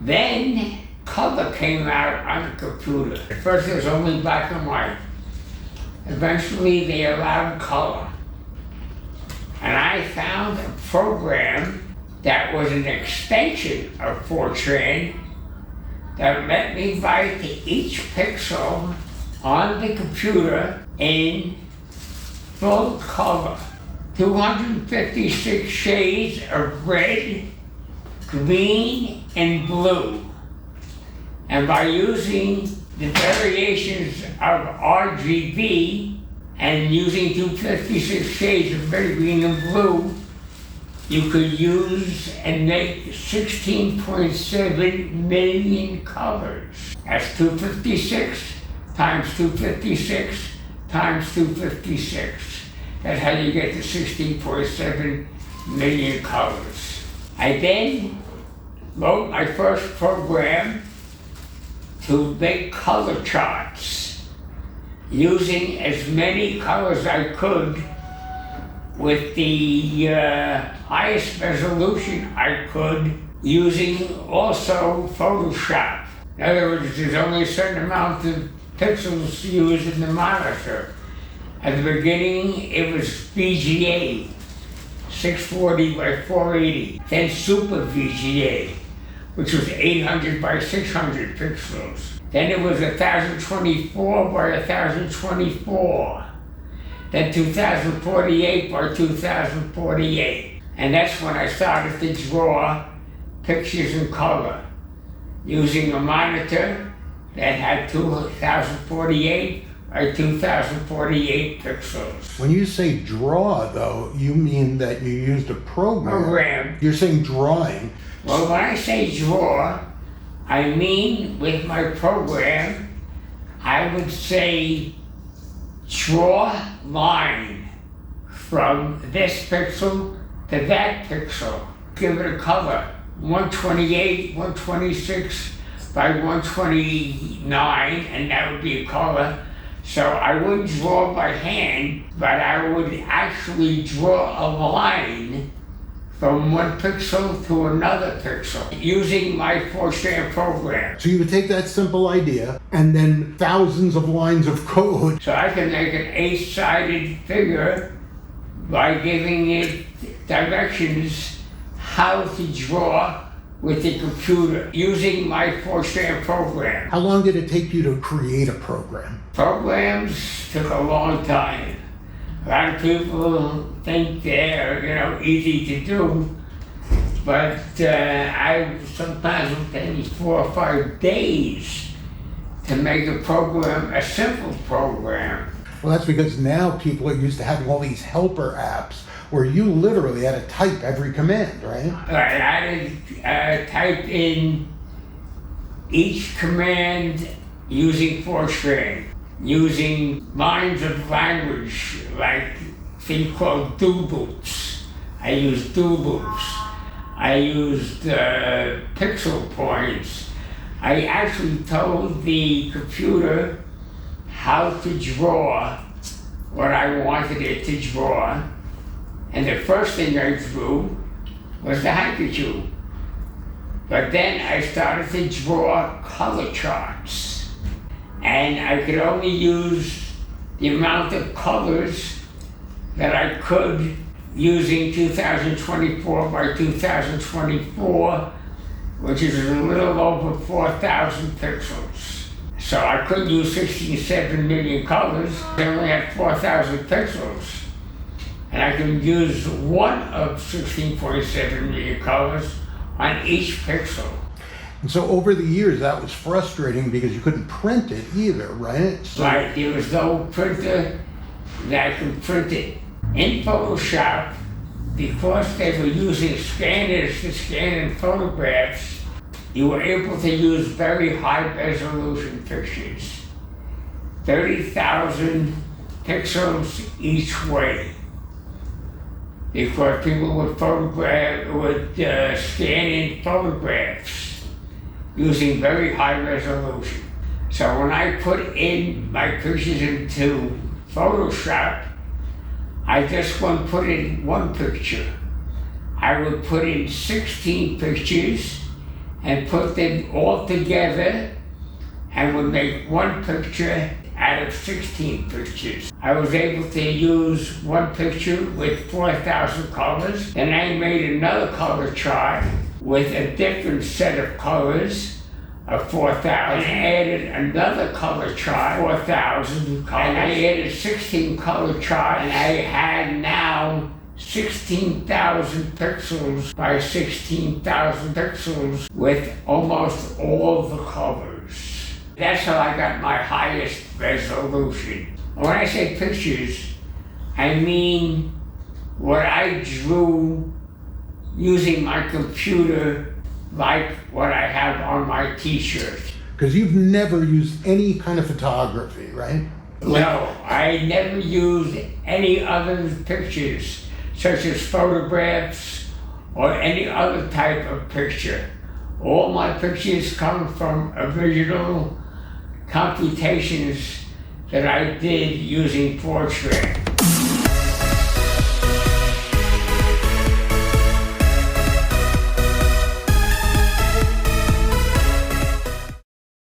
Then color came out on the computer. At first it was only black and white. Eventually they allowed color. And I found a program that was an extension of Fortran that let me write to each pixel on the computer in full color. 256 shades of red, green, and blue. And by using the variations of RGB and using 256 shades of red, green, and blue, you could use and make 16.7 million colors. That's 256 times 256 times 256. That's how you get to 16.7 million colors. I then wrote my first program to make color charts using as many colors I could with the highest resolution I could, using also Photoshop. In other words, there's only a certain amount of pixels used in the monitor. At the beginning, it was VGA, 640 by 480, then Super VGA, which was 800 by 600 pixels. Then it was 1024 by 1024. Then 2048 by 2048. And that's when I started to draw pictures in color, using a monitor that had 2048 by 2048 pixels. When you say draw, though, you mean that you used a program. You're saying drawing. Well, when I say draw, I mean with my program, I would say draw line from this pixel to that pixel. Give it a color, 128, 126 by 129, and that would be a color. So I wouldn't draw by hand, but I would actually draw a line from one pixel to another pixel using my Fortran program. So you would take that simple idea and then thousands of lines of code. So I can make an 8-sided figure by giving it directions how to draw with the computer using my Fortran program. How long did it take you to create a program? Programs took a long time. A lot of people think they're, easy to do, but I sometimes would take me 4 or 5 days to make a program, a simple program. Well, that's because now people are used to having all these helper apps where you literally had to type every command, right? Right, I had to type in each command using Fortran, using lines of language, like a thing called doodles. I used doodles. I used pixel points. I actually told the computer how to draw what I wanted it to draw. And the first thing I drew was the handkerchief. But then I started to draw color charts. And I could only use the amount of colors that I could using 2024 by 2024, which is a little over 4,000 pixels. So I couldn't use 67 million colors. I only had 4,000 pixels. And I can use one of 16.7 million colors on each pixel. And so over the years, that was frustrating because you couldn't print it either, right? So right, there was no printer that could print it. In Photoshop, because they were using scanners to scan in photographs, you were able to use very high resolution pictures. 30,000 pixels each way. Because people would scan in photographs using very high resolution. So when I put in my pictures into Photoshop, I just wouldn't put in one picture. I would put in 16 pictures, and put them all together and would make one picture out of 16 pictures. I was able to use one picture with 4,000 colors. Then I made another color chart with a different set of colors of 4,000. And added another color chart, 4,000 colors. And I added 16 color chart, and I had now 16,000 pixels by 16,000 pixels with almost all the colors. That's how I got my highest resolution. When I say pictures, I mean what I drew using my computer, like what I have on my t-shirt. Because you've never used any kind of photography, right? No, I never used any other pictures, such as photographs or any other type of picture. All my pictures come from original computations that I did using Fortran.